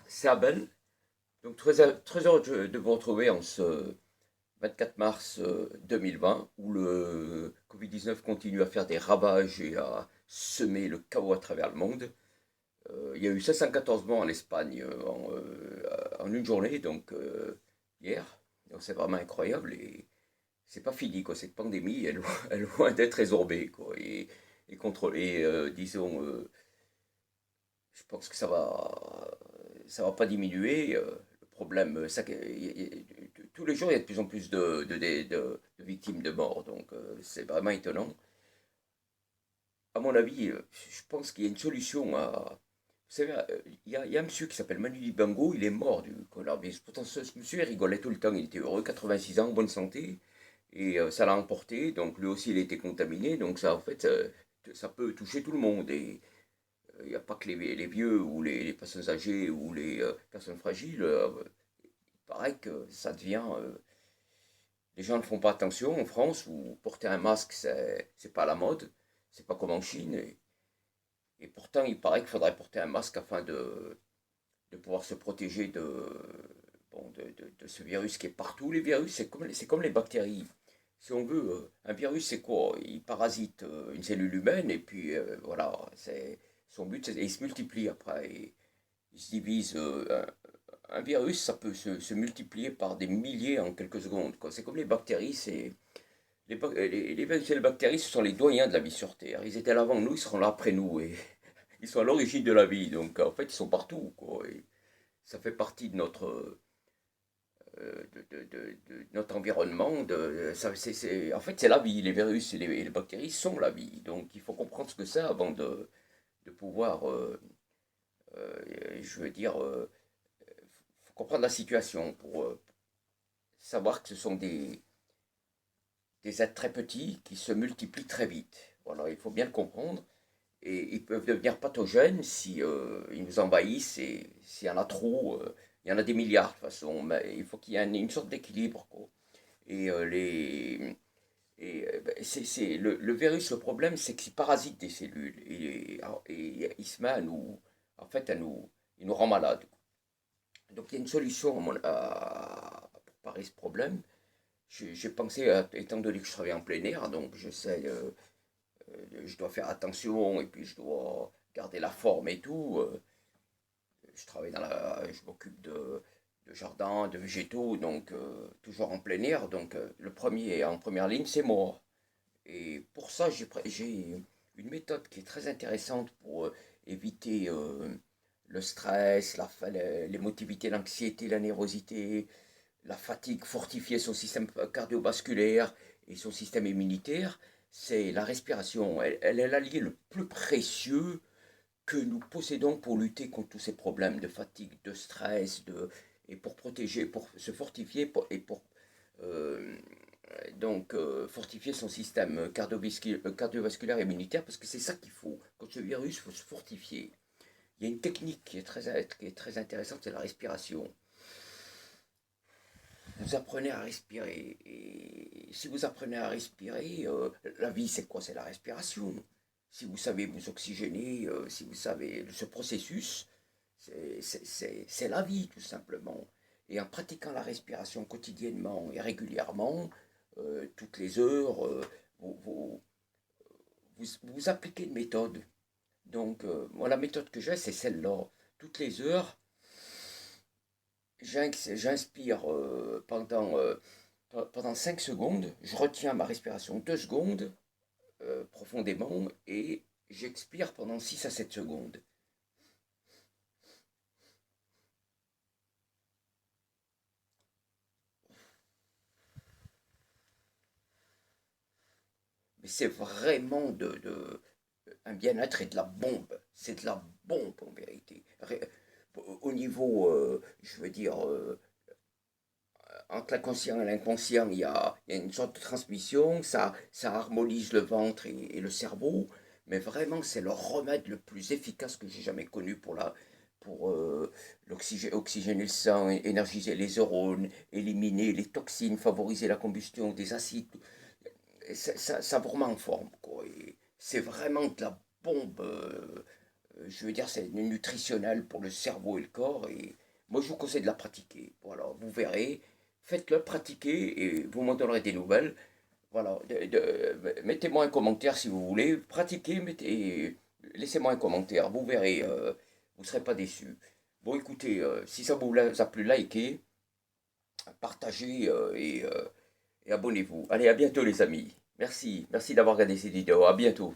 c'est Abel. Donc très heureux de vous retrouver en ce 24 mars 2020 où le Covid-19 continue à faire des ravages et à semer le chaos à travers le monde. Il y a eu 514 morts en Espagne en une journée, donc hier. Donc c'est vraiment incroyable et c'est pas fini quoi. Cette pandémie, elle est loin d'être résorbée quoi, et contrôlée. Disons, je pense que ça va pas diminuer. Le problème, tous les jours, il y a de plus en plus de victimes de mort, donc c'est vraiment étonnant. À mon avis, je pense qu'il y a une solution à. Vous savez, il y a un monsieur qui s'appelle Manu Dibango, il est mort du coronavirus. Pourtant, ce monsieur, il rigolait tout le temps, il était heureux, 86 ans, en bonne santé, et ça l'a emporté, donc lui aussi, il a été contaminé, donc ça, en fait, ça peut toucher tout le monde, et il n'y a pas que les vieux ou les personnes âgées ou les personnes fragiles. Il paraît que ça devient. Les gens ne font pas attention en France où porter un masque, c'est pas à la mode. C'est pas comme en Chine. Et pourtant, il paraît qu'il faudrait porter un masque afin de pouvoir se protéger bon, de ce virus qui est partout. Les virus, c'est comme les bactéries. Si on veut, un virus, c'est quoi? Il parasite une cellule humaine et puis voilà, son but, il se multiplie après. Et il se divise. Un virus, ça peut se multiplier par des milliers en quelques secondes, quoi. C'est comme les bactéries, les virus et les bactéries, ce sont les doyens de la vie sur Terre. Ils étaient là avant nous, ils seront là après nous, et ils sont à l'origine de la vie. Donc en fait, ils sont partout, quoi. Et ça fait partie de notre environnement. En fait, c'est la vie. Les virus et les bactéries sont la vie. Donc il faut comprendre ce que c'est avant de pouvoir, je veux dire, faut comprendre la situation pour savoir que ce sont des êtres très petits qui se multiplient très vite. Voilà, il faut bien le comprendre. Et ils peuvent devenir pathogènes si ils nous envahissent et s'il y en a trop. Il y en a des milliards de toute façon, mais il faut qu'il y ait une sorte d'équilibre, quoi. Et le virus, le problème, c'est qu'il parasite des cellules et il se met à nous, en fait, il nous rend malades. Donc il y a une solution pour parer ce problème. J'ai pensé, étant donné que je travaille en plein air, donc je dois faire attention et puis je dois garder la forme et tout. Je m'occupe de jardin, de végétaux, donc toujours en plein air. Donc le premier en première ligne, c'est moi. Et pour ça, j'ai une méthode qui est très intéressante pour éviter le stress, l'émotivité, l'anxiété, la nérvosité, la fatigue, fortifier son système cardiovasculaire et son système immunitaire. C'est la respiration. Elle est l'allié le plus précieux que nous possédons pour lutter contre tous ces problèmes de fatigue, de stress, et pour protéger, pour se fortifier et pour euh, fortifier son système cardiovasculaire et immunitaire, parce que c'est ça qu'il faut. Contre ce virus, il faut se fortifier. Il y a une technique qui est très intéressante, c'est la respiration. Vous apprenez à respirer. Et si vous apprenez à respirer, la vie, c'est quoi? C'est la respiration. Si vous savez vous oxygéner, si vous savez ce processus, c'est la vie, tout simplement. Et en pratiquant la respiration quotidiennement et régulièrement, toutes les heures, vous, vous, vous appliquez une méthode. Donc, moi, la méthode que j'ai, c'est celle-là. Toutes les heures, j'inspire pendant 5 secondes, je retiens ma respiration 2 secondes profondément et j'expire pendant 6 à 7 secondes. Mais c'est vraiment un bien-être et de la bombe. C'est de la bombe en vérité. Au niveau, je veux dire, entre l'inconscient et l'inconscient, il y a une sorte de transmission, ça harmonise le ventre et le cerveau, mais vraiment c'est le remède le plus efficace que j'ai jamais connu pour oxygéner le sang, énergiser les neurones, éliminer les toxines, favoriser la combustion des acides. Ça vous remet en forme, quoi. C'est vraiment de la bombe. je veux dire, c'est nutritionnel pour le cerveau et le corps. Et moi, je vous conseille de la pratiquer. Voilà, vous verrez. Faites-le, pratiquez et vous m'en donnerez des nouvelles. Voilà, mettez-moi un commentaire si vous voulez. Pratiquez, laissez-moi un commentaire. Vous verrez, vous ne serez pas déçus. Bon, écoutez, si ça vous a plu, likez, partagez et abonnez-vous. Allez, à bientôt les amis. Merci d'avoir regardé cette vidéo. À bientôt.